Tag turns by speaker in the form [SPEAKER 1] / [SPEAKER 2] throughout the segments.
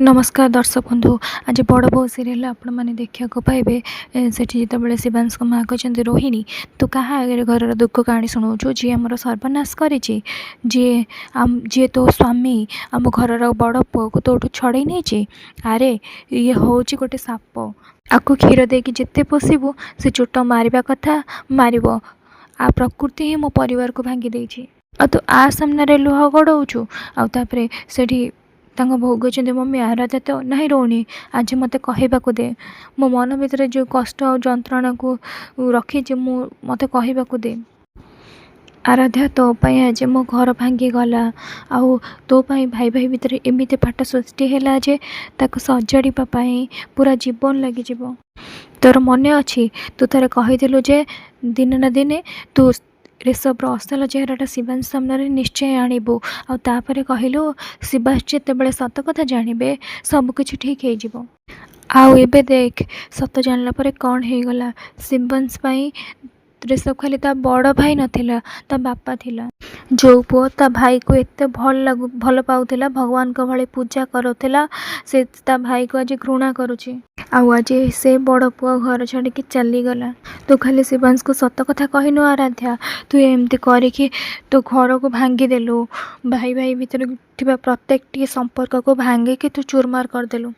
[SPEAKER 1] नमस्कार दर्शक बंधु। आज बड़ बो सीरियल आपण मैंने देखा पाइबे सेठी जिते शिवांश माँ कहते रोहिणी तू क्या आगे घर दुख कहानी शुणाऊँ जी आमर सर्वनाश कर जी तो स्वामी आम घर बड़ पुआ को तोठू छड़े नहीं। अरे ये हूँ गोटे साप आपको क्षीर देकी जिते पोषिबू से चोट मारिबा कथा मारिब। आ प्रकृति ही मो परिवार को भांगी देछि आ तू आ सामने लुह गड़ाऊँ आउे से बोऊ कहते मम्मी आराध्या तो नहीं रोनी आज मत कहवाक दे मो मन भर जो कष्ट और जंत्रणा को रखी मत कहवाक दे। आराध्या तो आज मो घर भांगी गला आउ तो भाई भाई भितर एमती फाट सृष्टि है जे ताको सजाड़ापी पूरा जीवन लगी तोर मन अच्छी तू थे कहीलु जे दिने ना दिने तू ऋषभर असल चेहराटा शिवांश सामने निश्चय आणबू आपर कहलु शिवांश जिते सत कथा जानवे सबकि ठीक हो आउ एबे देख सत जानला पर कौन हो गला शिवांश ऋषभ खाली ता बड़ भाई नथिला ता बापा थिला जो पुओ ता भाई को एते भल पाउथिला भगवान को भले पूजा करुथिला से ता भाई को आज घृणा करुची आज से बड़ पुओ घर छाड़ी चली गला। तू खाली शिवांश को सत कथा कहनु आराध्या तू एमती करिकी तो घर को भांगी देलु भाई भाई भीतर थिबा प्रत्येक संपर्क को भांगी कि तू चूरमार करदेलु।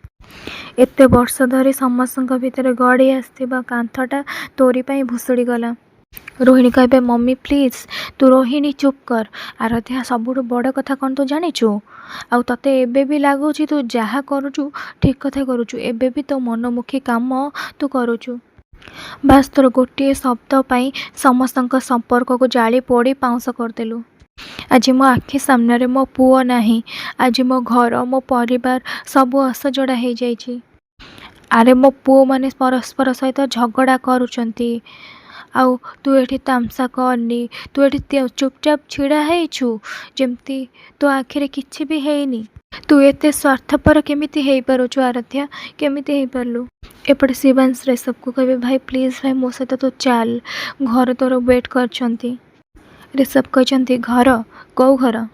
[SPEAKER 1] एते वर्ष धरी समस्त भितर गड़ी आसथिबा कांथटा तोरी पाई भुसुड़ी गला। रोहिणी कहे मम्मी प्लीज तू रोहिणी चुप कर आराध्या सबुठ बड़ कथा कौन तू जानिचु आउ तते एबे भी लगुच तू जहाँ करुचु ठीक कथा करुचु एबे भी तो मनमुखी काम तू करुचु बास तोर गोटे शब्द पाई समस्त संपर्क को जाली पोड़ी पाउंस करदेलु। आज मो आखि सामने मो पुओ नाही आज मो घर मो परिवार सबू असजड़ा हो जाइछि। अरे मो पुओ माने परस्पर सहित झगड़ा करुचंती आउ तू एठी तामसा करनी तू एठी चुपचाप छिड़ा हेइछु जेमती तो आखिरे किछि भी हेइनी तू एते स्वार्थपर केमिति हेइ पारुछु आराध्या केमिति हेइ पारलु। एपटे शिवांश ऋषभ को कहे भाई प्लीज भाई मो सहित तो चल घर तोर वेट करछंती। ऋषभ कहते घर कौ घर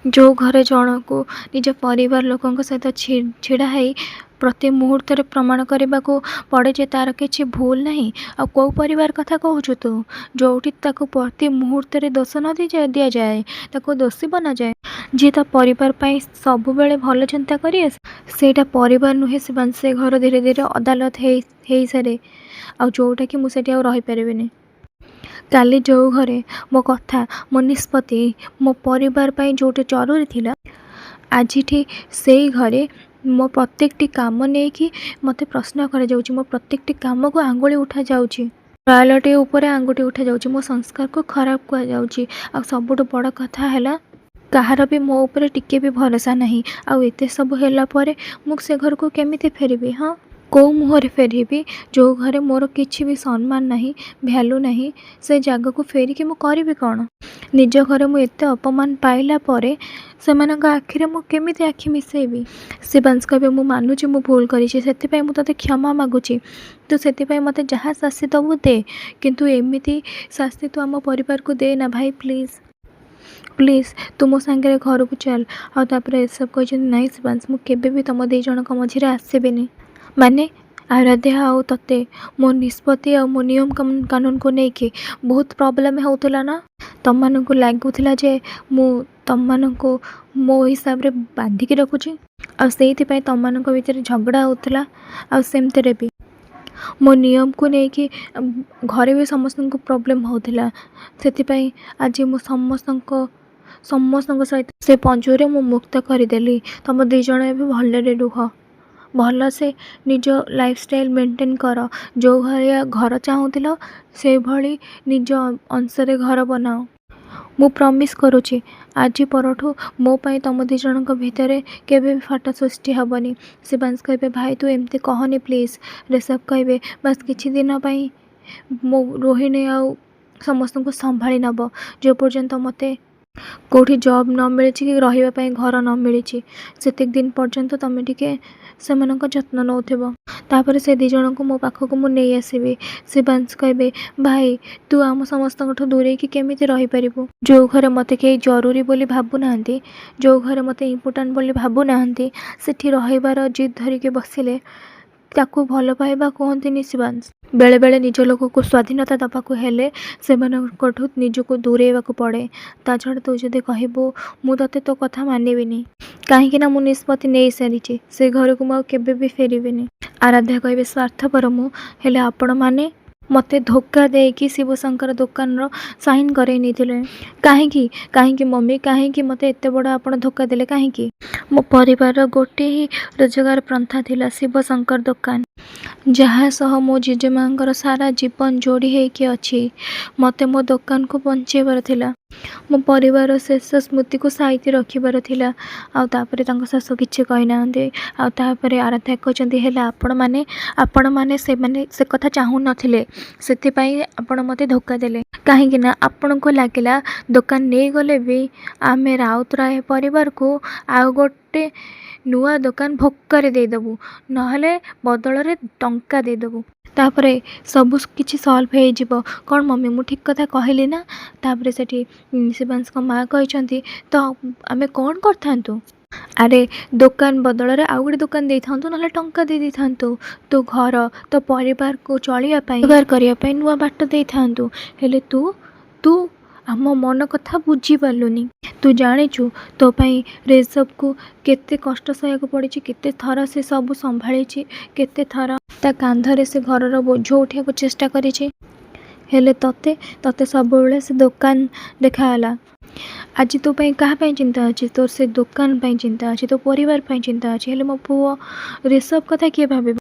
[SPEAKER 1] जो घरे जन को निज परिवार लोकों सहित छिड़ा है प्रति मुहूर्त प्रमाण करने को पड़े जे तार किसी भूल नहीं आ कौ परिवार कथा कहूँ तू जोटी ताको प्रति मुहूर्त दोष न दि जाए ताको दोषी बना जाए जी ता परिवार पाई सब बेले भल चिंता करिए सेटा परिवार नुहे से घर धीरे धीरे अदालत हो सारे आ जोटा कि मुझे रही पारिनी काली जो घरे मो कथा मो निष्पत्ति मो परिवार पाई जोटे जरूरी थिला आज से घरे मो प्रत्येकटी काम नहीं कि मते प्रश्न कर जाउची मो प्रत्येकटी काम को आंगुली उठा जाउची रॉयल्टी ऊपर आंगुठी उठा जाउची मो संस्कार को खराब कर जाउची आ सबुठ बड़ कथा हैला कहार भी मो ऊपर टिके भी भरोसा नहीं आ एते सब हैला परे मु से घर को केमिति फेरिबी हाँ कौ मुहर फेरबी जो घरे मोर किसी भी सम्मान नहीं भैल्यू नहीं से जगह को फेरिकी मु करी कौन निज घरे मु एते अपमान पाइला परे सेमानक आखिरे मु केमिति आखि मिसेबी। शिवांश कहे मु मानुची मु भूल करिछि सेतिपई मु तते क्षमा मागुची तू सेतिपई मते जहाँ शास्ति दबु दे किंतु एमिति शास्ति तू आम परिवार को दे ना भाई प्लीज प्लीज तू मो सांगे घर को चल आउे सब कहते नाई शिवांश मु केबे भी तुम दी जन मझे आसबिनी माने आराध्या आउ तते मो निष्पत्ति आ मो नियम कानून को लेकिन बहुत प्रॉब्लम होता ना तम मान को लगुला जे मु तम मान को मो हिसाब रे बांधिकी रखुची आईपाई तम मान भर झगड़ा होता आमती भी मो नियम को लेकिन घरे भी समस्त को प्रॉब्लम होता से आज मो समस्त सहित से पंजरे मु मुक्त करदेली तुम दी जन भलरे रुह भल से निज लाइफस्टाइल मेंटेन कर जो घर चाहूल से भली निज अंशरे घर बनाओ मु प्रॉमिस करुची आज परठू मो पाई तुम दी जन भितर केबे भी फाट सृष्टि हेबनी। शिवांश कहे भाई तू एमती कहनी प्लीज। ऋषभ कहे बस किछि दिन पाई मो रोहिणी आ समस्त को संभाली नब जो पर्यंत मते କେଉଁଠି ଜବ୍ ନ ମିଳିଛି କି ରହିବା ପାଇଁ ଘର ନ ମିଳିଛି ସେତିକି ଦିନ ପର୍ଯ୍ୟନ୍ତ ତୁମେ ଟିକେ ସେମାନଙ୍କ ଯତ୍ନ ନେଉଥିବ। ତାପରେ ସେ 2 ଜଣଙ୍କୁ ମୋ ପାଖକୁ ମୁଁ ନେଇ ଆସିବି। ଶିବାଂଶ କହିବେ ଭାଇ ତୁ ଆମ ସମସ୍ତଙ୍କଠୁ ଦୂରେଇକି କେମିତି ରହିପାରିବୁ? ଯେଉଁ ଘରେ ମୋତେ କେହି ଜରୁରୀ ବୋଲି ଭାବୁନାହାନ୍ତି, ଯେଉଁ ଘରେ ମୋତେ ଇମ୍ପୋର୍ଟାଣ୍ଟ ବୋଲି ଭାବୁନାହାନ୍ତି, ସେଠି ରହିବାର ଜିଦ୍ ଧରିକି ବସିଲେ ତାକୁ ଭଲ ପାଇବା କୁହନ୍ତିନି ଶିବାଂଶ। ବେଳେବେଳେ ନିଜ ଲୋକକୁ ସ୍ୱାଧୀନତା ଦେବାକୁ ହେଲେ ସେମାନଙ୍କଠୁ ନିଜକୁ ଦୂରେଇବାକୁ ପଡ଼େ। ତା ଛଡ଼ା ତୁ ଯଦି କହିବୁ ମୁଁ ତୋତେ ତୋ କଥା ମାନିବିନି, କାହିଁକିନା ମୁଁ ନିଷ୍ପତ୍ତି ନେଇସାରିଛି, ସେ ଘରକୁ ମୁଁ ଆଉ କେବେ ବି ଫେରିବିନି। ଆରାଧ୍ୟା କହିବେ ସ୍ୱାର୍ଥପର ମୁଁ, ହେଲେ ଆପଣମାନେ ମୋତେ ଧୋକା ଦେଇକି ଶିବଶଙ୍କର ଦୋକାନର ସାଇନ୍ କରେଇ ନେଇଥିଲେ। କାହିଁକି ମମି, କାହିଁକି ମୋତେ ଏତେ ବଡ଼ ଆପଣ ଧୋକା ଦେଲେ? କାହିଁକି? ମୋ ପରିବାରର ଗୋଟିଏ ହିଁ ରୋଜଗାର ପନ୍ଥା ଥିଲା ଶିବଶଙ୍କର ଦୋକାନ, ଯାହା ସହ ମୋ ଜେଜେମାଙ୍କର ସାରା ଜୀବନ ଯୋଡ଼ି ହେଇକି ଅଛି। ମୋତେ ମୋ ଦୋକାନକୁ ବଞ୍ଚେଇବାର ଥିଲା, ମୋ ପରିବାରର ଶେଷ ସ୍ମୃତିକୁ ସାଇତି ରଖିବାର ଥିଲା। ଆଉ ତାପରେ ତାଙ୍କ ଶାଶୁ କିଛି କହିନାହାନ୍ତି। ଆଉ ତାପରେ ଆରାଧ୍ୟା କହିଛନ୍ତି ହେଲେ ଆପଣମାନେ ସେମାନେ ସେ କଥା ଚାହୁଁନଥିଲେ, ସେଥିପାଇଁ ଆପଣ ମୋତେ ଧୋକା ଦେଲେ। କାହିଁକିନା ଆପଣଙ୍କୁ ଲାଗିଲା ଦୋକାନ ନେଇଗଲେ ବି ଆମେ ରାଉତରାୟ ପରିବାରକୁ ଆଉ ଗୋଟେ ନୂଆ ଦୋକାନ ଭୋକରେ ଦେଇଦେବୁ, ନହେଲେ ବଦଳରେ ଟଙ୍କା ଦେଇଦେବୁ, ତାପରେ ସବୁ କିଛି ସଲ୍ଭ ହେଇଯିବ। କ'ଣ ମମି ମୁଁ ଠିକ୍ କଥା କହିଲି ନା? ତାପରେ ସେଠି ଶିବାଂଶଙ୍କ ମାଆ କହିଛନ୍ତି ତ ଆମେ କ'ଣ କରିଥାନ୍ତୁ? ଆରେ ଦୋକାନ ବଦଳରେ ଆଉ ଗୋଟେ ଦୋକାନ ଦେଇଥାନ୍ତୁ, ନହେଲେ ଟଙ୍କା ଦେଇଥାନ୍ତୁ। ତୋ ଘର ତୋ ପରିବାରକୁ ଚଳିବା ପାଇଁ ରୋଜଗାର କରିବା ପାଇଁ ନୂଆ ବାଟ ଦେଇଥାନ୍ତୁ। ହେଲେ ତୁ ଆମ ମନ କଥା ବୁଝିପାରିଲୁନି। ତୁ ଜାଣିଛୁ ତୋ ପାଇଁ ରେଜବକୁ କେତେ କଷ୍ଟ ସହିବାକୁ ପଡ଼ିଛି, କେତେ ଥର ସେ ସବୁ ସମ୍ଭାଳିଛି, କେତେ ଥର ତା କାନ୍ଧରେ ସେ ଘରର ବୋଝ ଉଠିବାକୁ ଚେଷ୍ଟା କରିଛି। ହେଲେ ତତେ ସବୁବେଳେ ସେ ଦୋକାନ ଦେଖାହେଲା। ଆଜି ତୋ ପାଇଁ କାହା ପାଇଁ ଚିନ୍ତା ଅଛି? ତୋର ସେ ଦୋକାନ ପାଇଁ ଚିନ୍ତା ଅଛି, ତୋ ପରିବାର ପାଇଁ ଚିନ୍ତା ଅଛି। ହେଲେ ମୋ ପୁଅ ରେଶବ କଥା କିଏ ଭାବିବ?